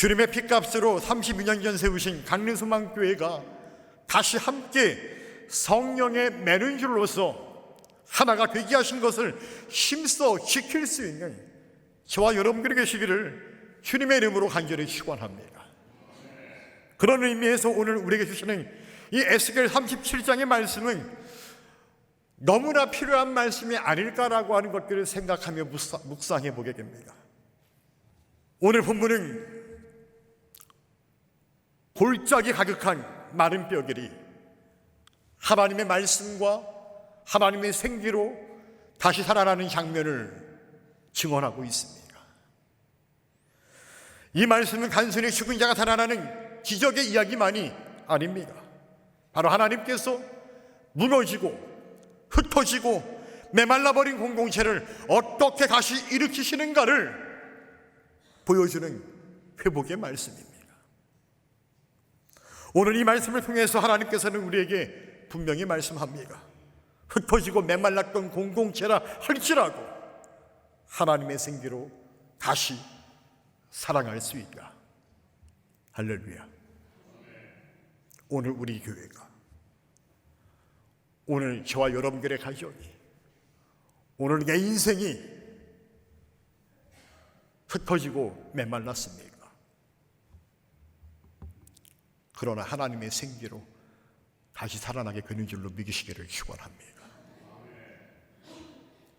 주님의 핏값으로 32년 전 세우신 강릉소망교회가 다시 함께 성령의 매는줄로서 하나가 되게 하신 것을 힘써 지킬 수 있는 저와 여러분들이 계시기를 주님의 이름으로 간절히 축원합니다. 그런 의미에서 오늘 우리에게 주시는 이 에스겔 37장의 말씀은 너무나 필요한 말씀이 아닐까라고 하는 것들을 생각하며 묵상해 보게 됩니다. 오늘 본문은 골짜기 가득한 마른 뼈들이 하나님의 말씀과 하나님의 생기로 다시 살아나는 장면을 증언하고 있습니다. 이 말씀은 단순히 죽은 자가 살아나는 기적의 이야기만이 아닙니다. 바로 하나님께서 무너지고 흩어지고 메말라버린 공동체를 어떻게 다시 일으키시는가를 보여주는 회복의 말씀입니다. 오늘 이 말씀을 통해서 하나님께서는 우리에게 분명히 말씀합니다. 흩어지고 메말랐던 공동체라 할지라도 하나님의 생기로 다시 살아갈 수 있다. 할렐루야. 오늘 우리 교회가, 오늘 저와 여러분들의 가정이, 오늘 내 인생이 흩어지고 메말랐습니까? 그러나 하나님의 생기로 다시 살아나게 되는 줄로 믿으시기를 축원합니다.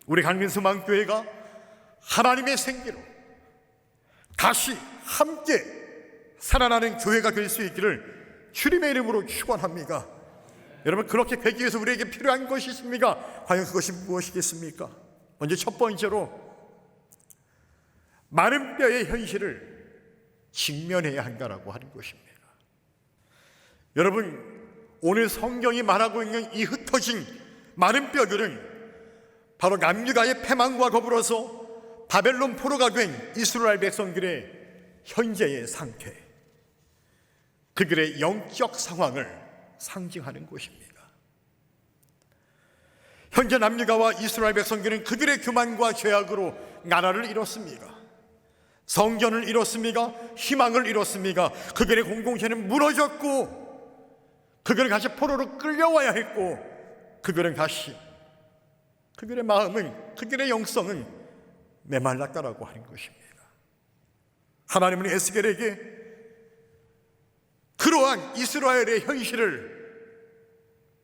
우리 강릉소망교회가 하나님의 생기로 다시 함께 살아나는 교회가 될 수 있기를 주님의 이름으로 축원합니다. 여러분, 그렇게 되기 위해서 우리에게 필요한 것이 있습니까? 과연 그것이 무엇이겠습니까? 먼저 첫 번째로 마른 뼈의 현실을 직면해야 한다라고 하는 것입니다. 여러분, 오늘 성경이 말하고 있는 이 흩어진 마른 뼈들은 바로 남유다의 패망과 더불어서 바벨론 포로가 된 이스라엘 백성들의 현재의 상태, 그들의 영적 상황을 상징하는 것입니다. 현재 남유다와 이스라엘 백성들은 그들의 교만과 죄악으로 나라를 잃었습니다. 성전을 잃었습니다. 희망을 잃었습니다. 그들의 공동체는 무너졌고, 그들은 다시 포로로 끌려와야 했고, 그들은 다시 그들의 마음은, 그들의 영성은 메말랐다라고 하는 것입니다. 하나님은 에스겔에게 그러한 이스라엘의 현실을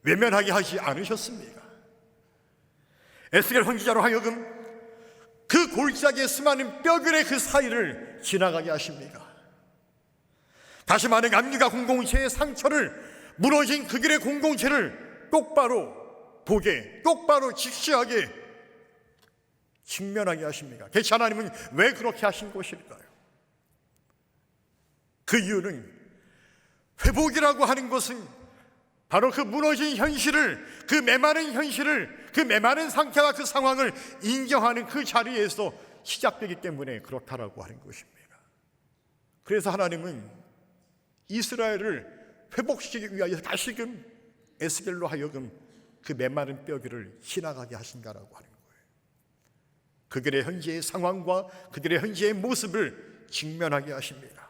외면하게 하지 않으셨습니다. 에스겔 선지자로 하여금 그 골짜기에 수많은 뼈들의 그 사이를 지나가게 하십니다. 다시 말해 남유다 공동체의 상처를, 무너진 그들의 공동체를 똑바로 보게, 똑바로 직시하게, 직면하게 하십니다. 대체 하나님은 왜 그렇게 하신 것일까요? 그 이유는 회복이라고 하는 것은 바로 그 무너진 현실을, 그 메마른 현실을, 그 메마른 상태와 그 상황을 인정하는 그 자리에서 시작되기 때문에 그렇다라고 하는 것입니다. 그래서 하나님은 이스라엘을 회복시키기 위하여 다시금 에스겔로 하여금 그 메마른 뼈들을 지나가게 하신다라고 하는 거예요. 그들의 현재의 상황과 그들의 현재의 모습을 직면하게 하십니다.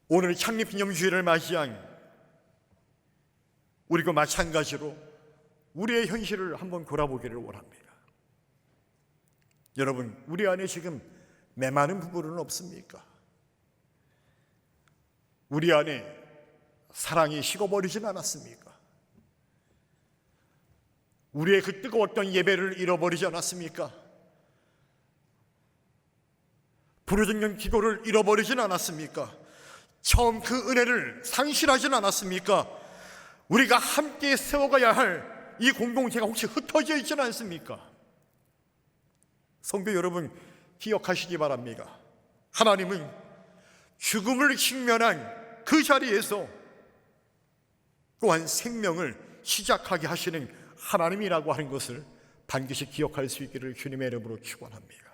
오늘 창립기념주일을 맞이한 우리가 마찬가지로 우리의 현실을 한번 돌아보기를 원합니다. 여러분, 우리 안에 지금 메마른 부분은 없습니까? 우리 안에 사랑이 식어버리진 않았습니까? 우리의 그 뜨거웠던 예배를 잃어버리지 않았습니까? 부르짖는 기도를 잃어버리진 않았습니까? 처음 그 은혜를 상실하진 않았습니까? 우리가 함께 세워가야 할 이 공동체가 혹시 흩어져 있지는 않습니까? 성도 여러분, 기억하시기 바랍니다. 하나님은 죽음을 직면한 그 자리에서 또한 생명을 시작하게 하시는 하나님이라고 하는 것을 반드시 기억할 수 있기를 주님의 이름으로 축원합니다.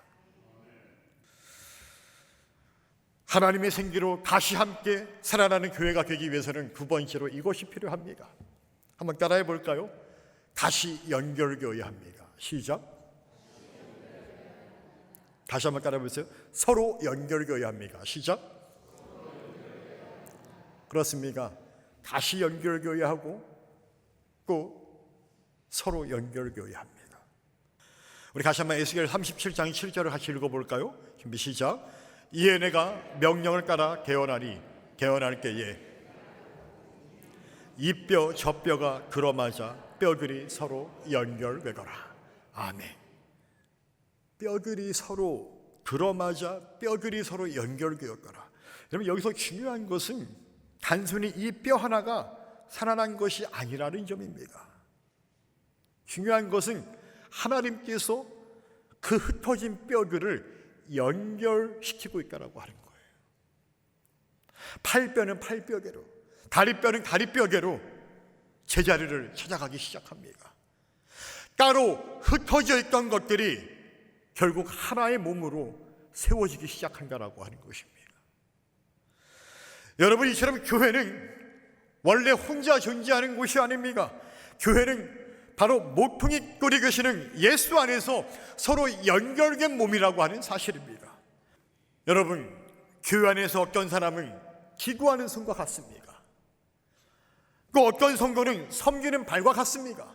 하나님의 생기로 다시 함께 살아나는 교회가 되기 위해서는 두 번째로 이것이 필요합니다. 한번 따라해 볼까요? 다시 연결되어야 합니다. 시작. 다시 한번 따라해보세요. 서로 연결되어야 합니다. 시작. 그렇습니까? 다시 연결되어야 하고 또 서로 연결되어야 합니다. 우리 다시 한번 에스겔 37장 7절을 같이 읽어볼까요? 준비 시작. 이에 내가 명령을 따라 개헌할 때에 이 뼈 저 뼈가 들어맞아 뼈들이 서로 연결되더라. 아멘. 뼈들이 서로 들어맞아 뼈들이 서로 연결되었더라. 여러분, 여기서 중요한 것은 단순히 이 뼈 하나가 살아난 것이 아니라는 점입니다. 중요한 것은 하나님께서 그 흩어진 뼈들을 연결시키고 있다고 하는 거예요. 팔뼈는 팔뼈대로, 다리뼈는 다리뼈대로 제자리를 찾아가기 시작합니다. 따로 흩어져 있던 것들이 결국 하나의 몸으로 세워지기 시작한다고 하는 것입니다. 여러분, 이처럼 교회는 원래 혼자 존재하는 곳이 아닙니다. 교회는 바로 모퉁이 꼴이 계시는 예수 안에서 서로 연결된 몸이라고 하는 사실입니다. 여러분, 교회 안에서 어떤 사람은 기도하는 손과 같습니다. 또 어떤 성도는 섬기는 발과 같습니다.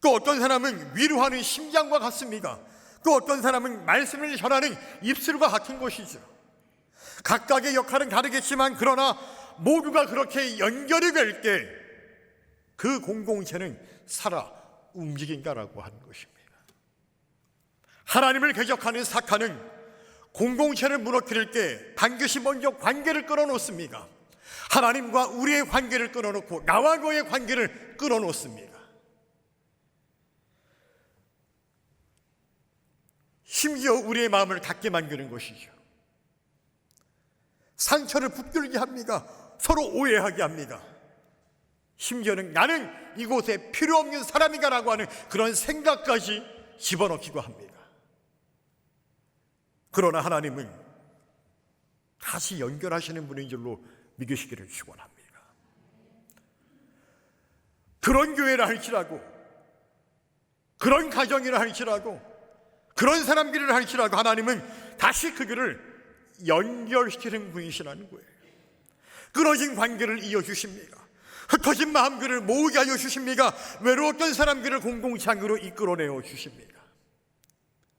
또 어떤 사람은 위로하는 심장과 같습니다. 또 어떤 사람은 말씀을 전하는 입술과 같은 것이죠. 각각의 역할은 다르겠지만 그러나 모두가 그렇게 연결이 될 때 그 공동체는 살아 움직인다라고 하는 것입니다. 하나님을 대적하는 사탄은 공동체를 무너뜨릴 때 반드시 먼저 관계를 끊어놓습니다. 하나님과 우리의 관계를 끊어놓고 나와 너의 관계를 끊어놓습니다. 심지어 우리의 마음을 닫게 만드는 것이죠. 상처를 붙들게 합니다. 서로 오해하게 합니다. 심지어는 나는 이곳에 필요 없는 사람이다라고 하는 그런 생각까지 집어넣기도 합니다. 그러나 하나님은 다시 연결하시는 분인 줄로 믿으시기를 축원합니다. 그런 교회라 할지라도, 그런 가정이라 할지라도, 그런 사람들이라 할지라도 하나님은 다시 그들을 연결시키는 분이시라는 거예요. 끊어진 관계를 이어주십니다. 흩어진 마음들을 모으게 하여 주십니다. 외로웠던 사람들을 공동체 안으로 이끌어내어 주십니다.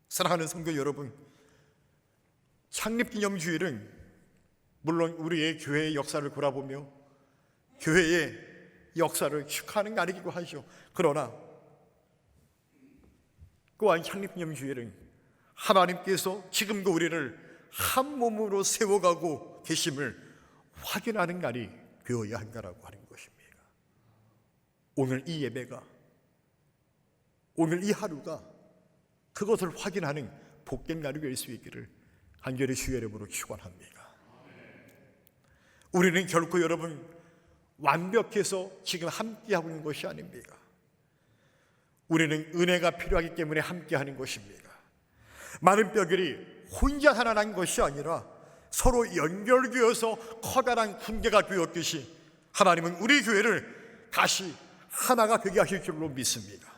사랑하는 성도 여러분, 창립기념주일은 물론 우리의 교회의 역사를 돌아보며 교회의 역사를 축하하는 날이기도 하죠. 그러나 또한 창립기념주일은 하나님께서 지금도 우리를 한 몸으로 세워가고 계심을 확인하는 날이 되어야 한다라고 하는 것입니다. 오늘 이 예배가, 오늘 이 하루가 그것을 확인하는 복된 날이 될 수 있기를 간절히 주의 이름으로 축원합니다. 우리는 결코 여러분 완벽해서 지금 함께하고 있는 것이 아닙니다. 우리는 은혜가 필요하기 때문에 함께하는 것입니다. 많은 뼈들이 혼자 살아난 것이 아니라 서로 연결되어서 커다란 군대가 되었듯이 하나님은 우리 교회를 다시 하나가 되게 하실 줄로 믿습니다.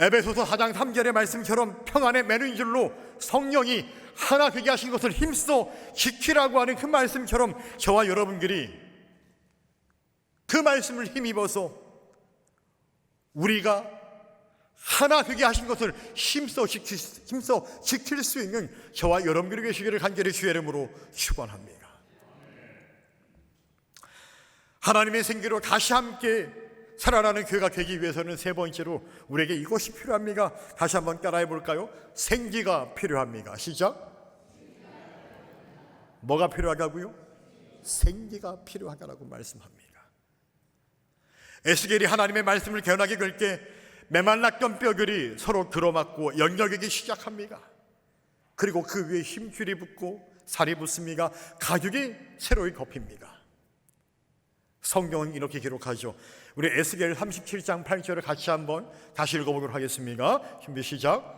에베소서 4장 3절의 말씀처럼 평안에 매는 줄로 성령이 하나 되게 하신 것을 힘써 지키라고 하는 그 말씀처럼 저와 여러분들이 그 말씀을 힘입어서 우리가 하나 되게 하신 것을 힘써 지킬 수 있는 저와 여러분들이 계시기를 간절히 주의 이름으로 축원합니다. 하나님의 생기로 다시 함께 살아나는 교회가 되기 위해서는 세 번째로 우리에게 이것이 필요합니다. 다시 한번 따라해 볼까요? 생기가 필요합니다. 시작. 뭐가 필요하다고요? 생기가 필요하다라고 말씀합니다. 에스겔이 하나님의 말씀을 개헌하게 될 때 메말랐던 뼈들이 서로 들어맞고 연결되기 시작합니다. 그리고 그 위에 힘줄이 붙고 살이 붙습니다. 가죽이 새로이 덮입니다. 성경은 이렇게 기록하죠. 우리 에스겔 37장 8절을 같이 한번 다시 읽어보도록 하겠습니다. 준비 시작.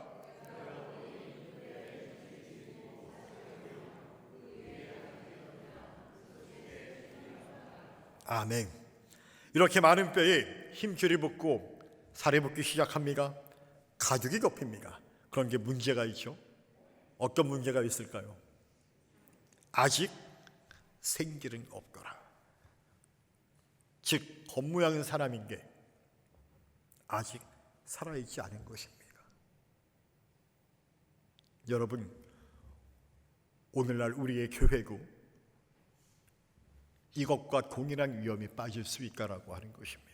아멘. 이렇게 많은 뼈에 힘줄이 붙고 살이 붙기 시작합니다. 가죽이 덮입니다. 그런 게 문제가 있죠. 어떤 문제가 있을까요? 아직 생기는 없더라. 즉 겉모양은 사람인 게 아직 살아있지 않은 것입니다. 여러분, 오늘날 우리의 교회고 이것과 동일한 위험에 빠질 수 있다라고 하는 것입니다.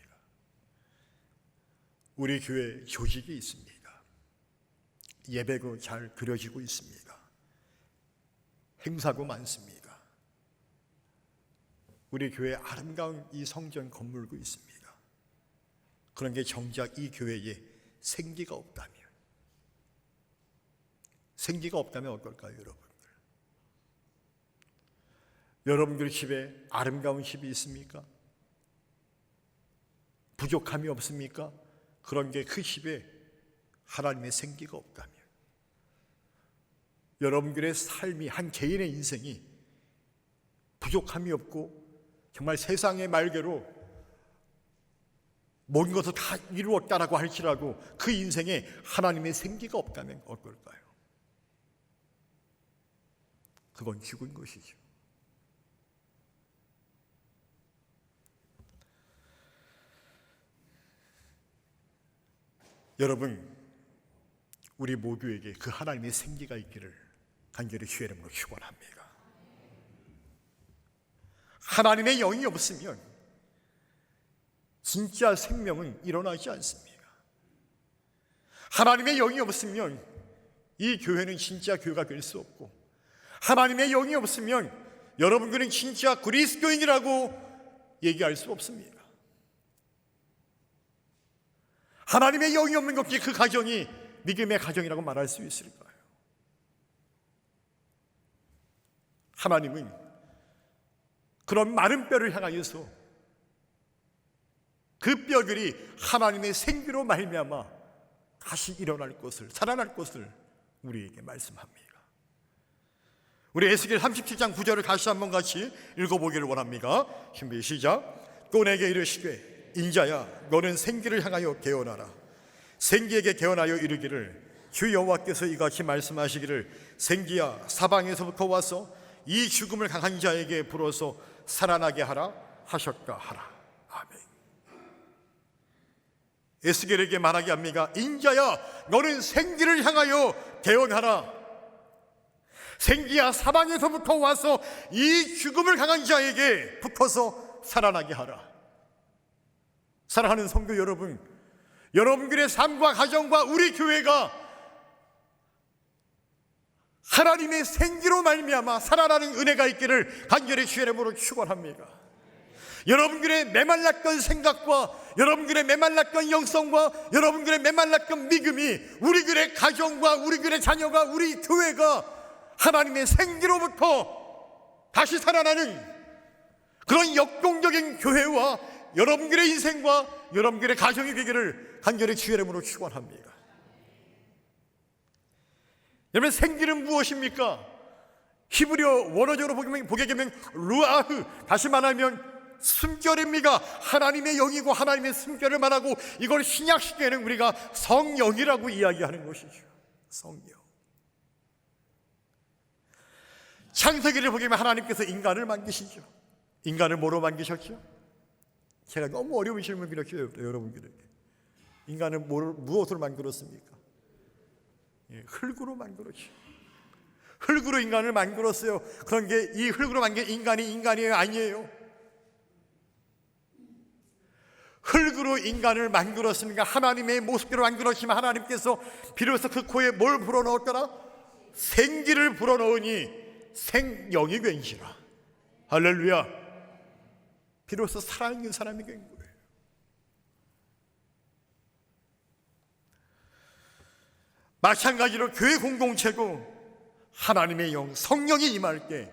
우리 교회 조직이 있습니다. 예배가 잘 그려지고 있습니다. 행사고 많습니다. 우리 교회 아름다운 이 성전 건물도 있습니다. 그런 게 정작 이 교회에 생기가 없다면 어떨까요, 여러분들? 여러분들 집에 아름다운 집이 있습니까? 부족함이 없습니까? 그런 게 그 집에 하나님의 생기가 없다면 여러분들의 삶이, 한 개인의 인생이 부족함이 없고 정말 세상의 말대로 모든 것을 다 이루었다라고 할지라도 그 인생에 하나님의 생기가 없다면 어떨까요? 그건 죽은 것이죠. 여러분, 우리 모두에게 그 하나님의 생기가 있기를 간절히 주의 이름으로 축원합니다. 하나님의 영이 없으면 진짜 생명은 일어나지 않습니다. 하나님의 영이 없으면 이 교회는 진짜 교회가 될 수 없고, 하나님의 영이 없으면 여러분들은 진짜 그리스도인이라고 얘기할 수 없습니다. 하나님의 영이 없는 것이 그 가정이 믿음의 가정이라고 말할 수 있을까요? 하나님은 그런 마른 뼈를 향하여서 그 뼈들이 하나님의 생기로 말미암아 다시 일어날 것을, 살아날 것을 우리에게 말씀합니다. 우리 에스겔 37장 9절을 다시 한번 같이 읽어보기를 원합니다. 준비 시작. 또 내게 이르시되 인자야, 너는 생기를 향하여 개헌하라. 생기에게 개헌하여 이르기를 주 여호와께서 이같이 말씀하시기를 생기야, 사방에서부터 와서 이 죽음을 강한 자에게 불어서 살아나게 하라 하셨다 하라. 아멘. 에스겔에게 말하게 합니다. 인자야, 너는 생기를 향하여 개헌하라. 생기야, 사방에서부터 와서 이 죽음을 강한 자에게 붙어서 살아나게 하라. 사랑하는 성도 여러분, 여러분들의 삶과 가정과 우리 교회가 하나님의 생기로 말미암아 살아나는 은혜가 있기를 간절히 주의 이름으로 축원합니다. 여러분들의 메말랐던 생각과 여러분들의 메말랐던 영성과 여러분들의 메말랐던 믿음이 우리들의 가정과 우리들의 자녀가, 우리 교회가 하나님의 생기로부터 다시 살아나는 그런 역동적인 교회와 여러분들의 인생과 여러분들의 가정이 되기를 간절히 주의 이름으로 축원합니다. 여러분, 생기는 무엇입니까? 히브리어 원어적으로 보게 되면 루아흐, 다시 말하면 숨결입니다. 하나님의 영이고 하나님의 숨결을 말하고 이걸 신약시대에는 우리가 성령이라고 이야기하는 것이죠. 성령. 창세기를 보게 되면 하나님께서 인간을 만드시죠. 인간을 뭐로 만드셨죠? 제가 너무 어려운 질문 드렸죠, 여러분들에게. 인간을 무엇으로 만들었습니까? 흙으로 만들었죠. 흙으로 인간을 만들었어요. 그런 게 이 흙으로 만든 인간이 인간이에요, 아니에요? 흙으로 인간을 만들었습니까? 하나님의 모습대로 만들었지만 하나님께서 비로소 그 코에 뭘 불어넣었더라? 생기를 불어넣으니 생명이 된지라. 할렐루야. 비로소 살아있는 사람이 된 거예요. 마찬가지로 교회 공동체고 하나님의 영, 성령이 임할 때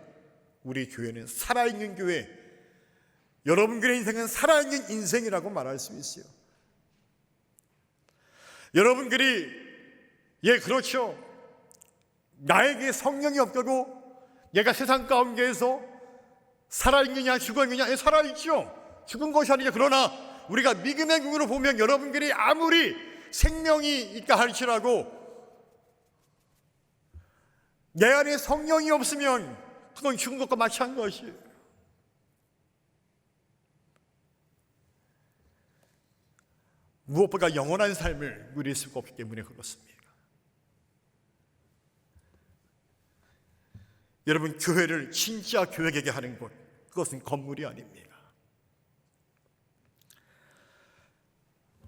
우리 교회는 살아있는 교회, 여러분들의 인생은 살아있는 인생이라고 말할 수 있어요. 여러분들이 그렇죠, 나에게 성령이 없다고 내가 세상 가운데에서 살아있느냐 죽었느냐? 살아있죠. 죽은 것이 아니죠. 그러나 우리가 믿음의 눈으로 보면 여러분들이 아무리 생명이 있다 할지라도 내 안에 성령이 없으면 그건 죽은 것과 마찬가지한 것이에요. 무엇보다 영원한 삶을 누릴 수가 없기 때문에 그렇습니다. 여러분, 교회를 진짜 교회되게 하는 것, 그것은 건물이 아닙니다.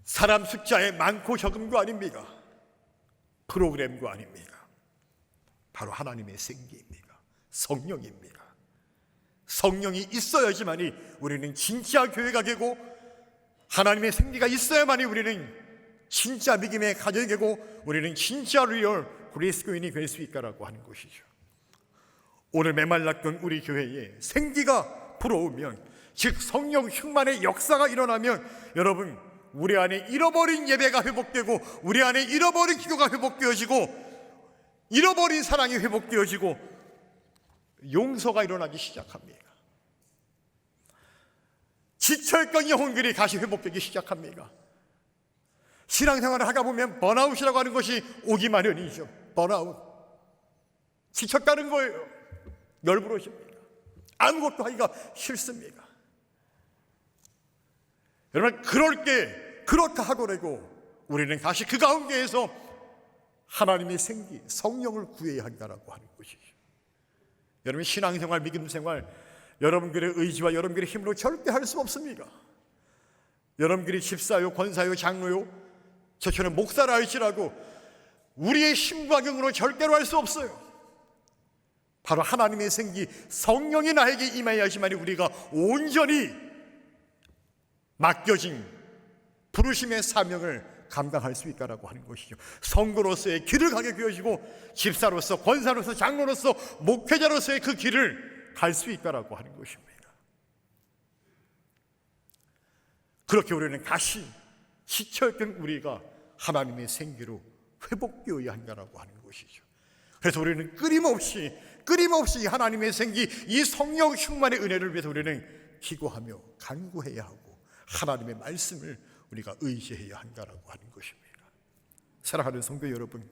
사람 숫자의 많고 적음도 아닙니다. 프로그램도 아닙니다. 바로 하나님의 생기입니다. 성령입니다. 성령이 있어야지만이 우리는 진짜 교회가 되고, 하나님의 생기가 있어야만이 우리는 진짜 믿음의 가정이 되고, 우리는 진짜 리얼 그리스도인이 될 수 있다라고 하는 것이죠. 오늘 메말랐던 우리 교회에 생기가 불어오면, 즉 성령 충만의 역사가 일어나면, 여러분, 우리 안에 잃어버린 예배가 회복되고, 우리 안에 잃어버린 기도가 회복되어지고, 잃어버린 사랑이 회복되어지고, 용서가 일어나기 시작합니다. 지쳐있던 영혼들이 다시 회복되기 시작합니다. 신앙생활을 하다 보면 번아웃이라고 하는 것이 오기 마련이죠. 번아웃, 지쳤다는 거예요. 열부러집니다. 아무것도 하기가 싫습니다. 여러분, 그럴 때 그렇다 하더라도 우리는 다시 그 가운데에서 하나님의 생기, 성령을 구해야 한다라고 하는 것이죠. 여러분, 신앙생활, 믿음생활, 여러분들의 의지와 여러분들의 힘으로 절대 할 수 없습니다. 여러분들이 집사요, 권사요, 장로요, 저처럼 목사라 할지라도 우리의 힘과 능으로 절대로 할 수 없어요. 바로 하나님의 생기, 성령이 나에게 임해야지만 우리가 온전히 맡겨진 부르심의 사명을 감당할 수 있다라고 하는 것이죠. 성도로서의 길을 가게 되어지고, 집사로서, 권사로서, 장로로서, 목회자로서의 그 길을 갈 수 있다라고 하는 것입니다. 그렇게 우리는 다시 지쳐있던 우리가 하나님의 생기로 회복되어야 한다라고 하는 것이죠. 그래서 우리는 끊임없이 하나님의 생기, 이 성령 충만의 은혜를 위해서 우리는 기도하며 간구해야 하고, 하나님의 말씀을 우리가 의지해야 한다라고 하는 것입니다. 사랑하는 성도 여러분,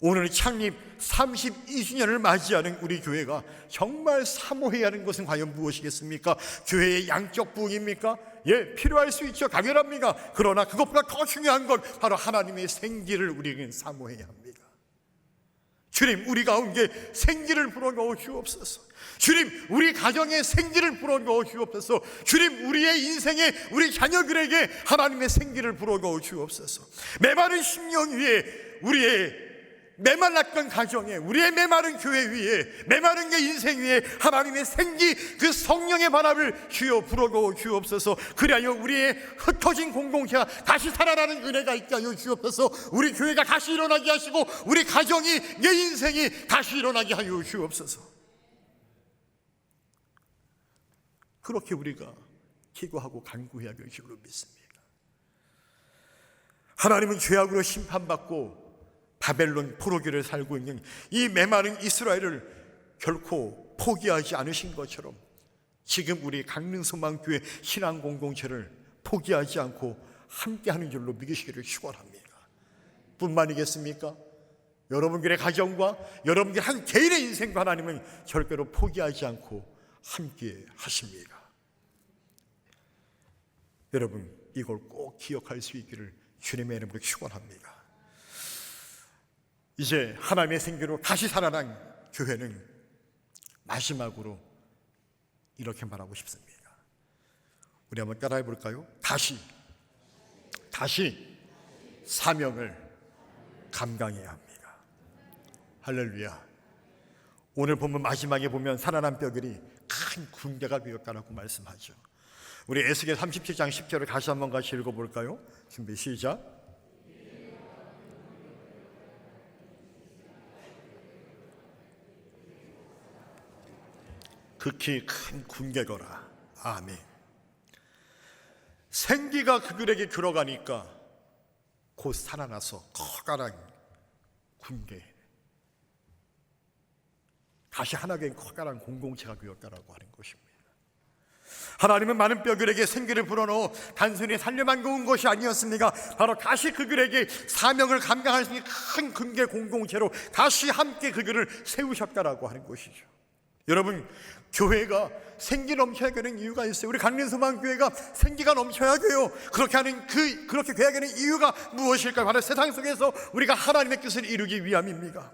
오늘 창립 32주년을 맞이하는 우리 교회가 정말 사모해야 하는 것은 과연 무엇이겠습니까? 교회의 양적 부흥입니까? 예, 필요할 수 있죠. 당연합니다. 그러나 그것보다 더 중요한 건 바로 하나님의 생기를 우리는 사모해야 합니다. 주님, 우리 가운데 생기를 불어넣어 주옵소서. 주님, 우리 가정에 생기를 불어넣어 주옵소서. 주님, 우리의 인생에, 우리 자녀들에게 하나님의 생기를 불어넣어 주옵소서. 메마른 심령 위에, 우리의 메말랐던 가정에, 우리의 메마른 교회 위에, 메마른 게 인생 위에 하나님의 생기, 그 성령의 바람을 주여 불어넣어 주옵소서. 그리하여 우리의 흩어진 공동체가 다시 살아나는 은혜가 있게 하여 주옵소서. 우리 교회가 다시 일어나게 하시고, 우리 가정이, 내 인생이 다시 일어나게 하여 주옵소서. 그렇게 우리가 기도하고 간구해야 될 줄로 믿습니다. 하나님은 죄악으로 심판받고 바벨론 포로기를 살고 있는 이 메마른 이스라엘을 결코 포기하지 않으신 것처럼, 지금 우리 강릉소망교회 신앙공동체를 포기하지 않고 함께하는 줄로 믿으시기를 축원합니다. 뿐만이겠습니까? 여러분들의 가정과 여러분들 한 개인의 인생과 하나님은 절대로 포기하지 않고 함께 하십니다. 여러분, 이걸 꼭 기억할 수 있기를 주님의 이름으로 축원합니다. 이제 하나님의 생기로 다시 살아난 교회는 마지막으로 이렇게 말하고 싶습니다. 우리 한번 따라해 볼까요? 다시 사명을 감당해야 합니다. 할렐루야. 오늘 보면 마지막에 보면 살아난 뼈들이 큰 군대가 되었다라고 말씀하죠. 우리 에스겔 37장 10절을 다시 한번 같이 읽어볼까요? 준비 시작. 극히 큰 군대거라. 아멘. 생기가 그들에게 들어가니까 곧 살아나서 커다란 군대, 다시 하나 된 커다란 공동체가 되었다라고 하는 것입니다. 하나님은 많은 뼈들에게 생기를 불어넣어 단순히 살려만 온 것이 아니었습니까? 바로 다시 그들에게 사명을 감당할 수 있는 큰 근계 공동체로 다시 함께 그들을 세우셨다라고 하는 것이죠. 여러분, 교회가 생기 넘쳐야 되는 이유가 있어요. 우리 강림소망교회가 생기가 넘쳐야 돼요. 그렇게 돼야 되는 이유가 무엇일까요? 바로 세상 속에서 우리가 하나님의 뜻을 이루기 위함입니다.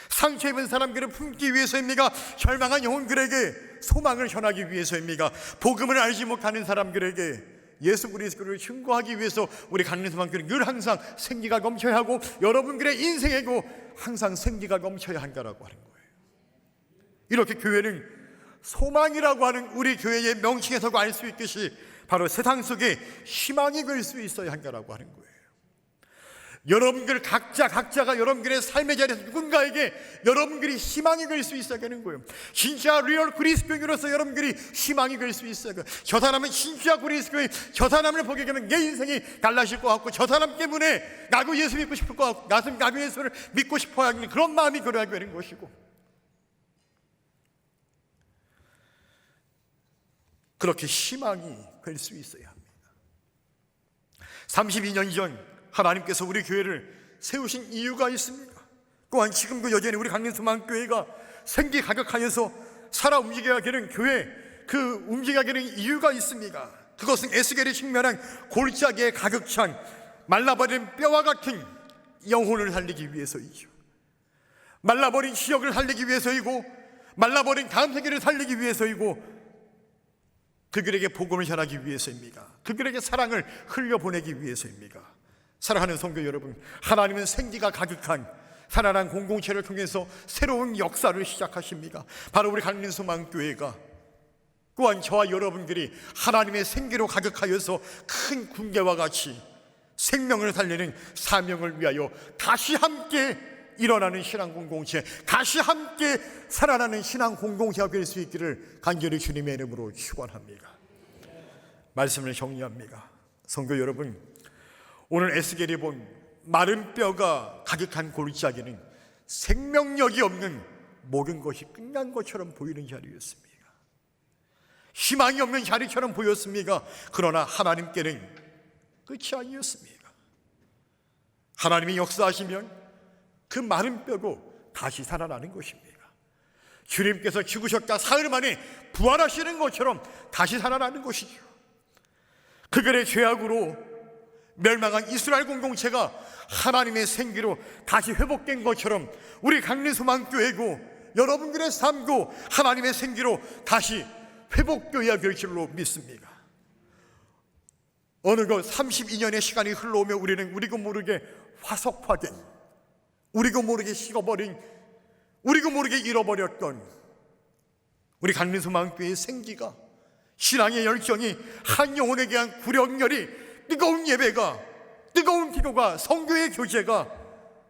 상처 입은 사람들을 품기 위해서입니까? 절망한 영혼들에게 소망을 전하기 위해서입니까? 복음을 알지 못하는 사람들에게 예수 그리스도를 증거하기 위해서 우리 강림소망교회는 늘 항상 생기가 넘쳐야 하고 여러분들의 인생에도 항상 생기가 넘쳐야 한다라고 하는 거예요. 이렇게 교회는 소망이라고 하는 우리 교회의 명칭에서도 알 수 있듯이 바로 세상 속에 희망이 될 수 있어야 한다라고 하는 거예요. 여러분들 각자가 여러분들의 삶의 자리에서 누군가에게 여러분들이 희망이 될 수 있어야 되는 거예요. 진짜 리얼 그리스도인으로서 여러분들이 희망이 될 수 있어야 돼요. 저 사람은 진짜 그리스도인, 저 사람을 보게 되면 내 인생이 달라질 것 같고 저 사람 때문에 나도 예수 믿고 싶을 것 같고 나도 예수를 믿고 싶어야 하는 그런 마음이 그래야 되는 것이고, 그렇게 희망이 될 수 있어야 합니다. 32년 전 하나님께서 우리 교회를 세우신 이유가 있습니다. 또한 지금도 여전히 우리 강림소망교회가 생기가격하여서 살아 움직여야 되는 교회, 그 움직여야 되는 이유가 있습니다. 그것은 에스겔이 직면한 골짜기의 가격찬 말라버린 뼈와 같은 영혼을 살리기 위해서이죠. 말라버린 지역을 살리기 위해서이고 말라버린 다음 세계를 살리기 위해서이고 그들에게 복음을 전하기 위해서입니다. 그들에게 사랑을 흘려보내기 위해서입니다. 사랑하는 성도 여러분, 하나님은 생기가 가득한 살아난 공동체를 통해서 새로운 역사를 시작하십니다. 바로 우리 강림소망교회가 또한 저와 여러분들이 하나님의 생기로 가득하여서 큰 군대와 같이 생명을 살리는 사명을 위하여 다시 함께 일어나는 신앙 공동체, 다시 함께 살아나는 신앙 공동체가 될 수 있기를 간절히 주님의 이름으로 축원합니다. 말씀을 정리합니다. 성도 여러분, 오늘 에스겔이 본 마른 뼈가 가득한 골짜기는 생명력이 없는 모든 것이 끝난 것처럼 보이는 자리였습니다. 희망이 없는 자리처럼 보였습니다. 그러나 하나님께는 끝이 아니었습니다. 하나님이 역사하시면 그 마른 뼈도 다시 살아나는 것입니다. 주님께서 죽으셨다 사흘 만에 부활하시는 것처럼 다시 살아나는 것이죠. 그들의 죄악으로 멸망한 이스라엘 공동체가 하나님의 생기로 다시 회복된 것처럼 우리 강림소망교회고 여러분들의 삶도 하나님의 생기로 다시 회복되어야 될 줄로 믿습니다. 어느덧 32년의 시간이 흘러오며 우리는 우리도 모르게 화석화된, 우리도 모르게 식어버린, 우리도 모르게 잃어버렸던 우리 강림소망교회의 생기가, 신앙의 열정이, 한 영혼에 대한 구령열이, 뜨거운 예배가, 뜨거운 기도가, 성교의 교제가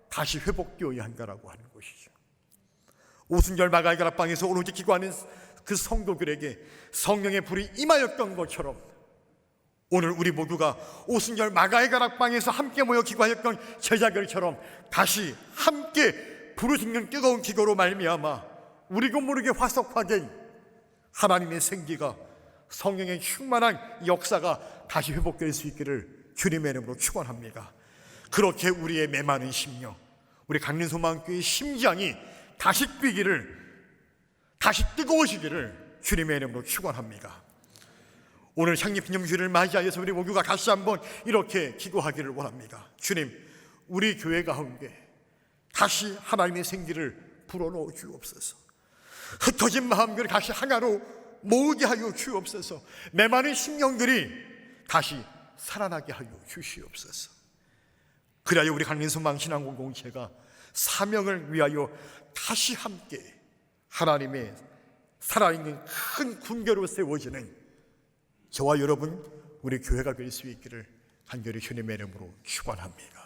다시 회복되어야 한다라고 하는 것이죠. 오순절 마가의 다락방에서 오로지 기도하는 그 성도들에게 성령의 불이 임하였던 것처럼 오늘 우리 모두가 오순절 마가의 다락방에서 함께 모여 기도하였던 제자들처럼 다시 함께 부르짖는 뜨거운 기도로 말미암아 우리도 모르게 화석화된 하나님의 생기가, 성령의 충만한 역사가 다시 회복될 수 있기를 주님의 이름으로 축원합니다. 그렇게 우리의 메마른 심령, 우리 강림소망교회의 심장이 다시 뛰기를, 다시 뜨거워지기를 주님의 이름으로 축원합니다. 오늘 창립기념주일을 맞이하여서 우리 모두가 다시 한번 이렇게 기도하기를 원합니다. 주님, 우리 교회 가운데 다시 하나님의 생기를 불어넣어 주옵소서. 흩어진 마음들을 다시 하나로 모으게 하여 주옵소서. 메마른 심령들이 다시 살아나게 하여 주시옵소서. 그래야 우리 강림소망 신앙공동체가 사명을 위하여 다시 함께 하나님의 살아있는 큰 군대로 세워지는 저와 여러분, 우리 교회가 될 수 있기를 간절히 주님의 이름으로 축원합니다.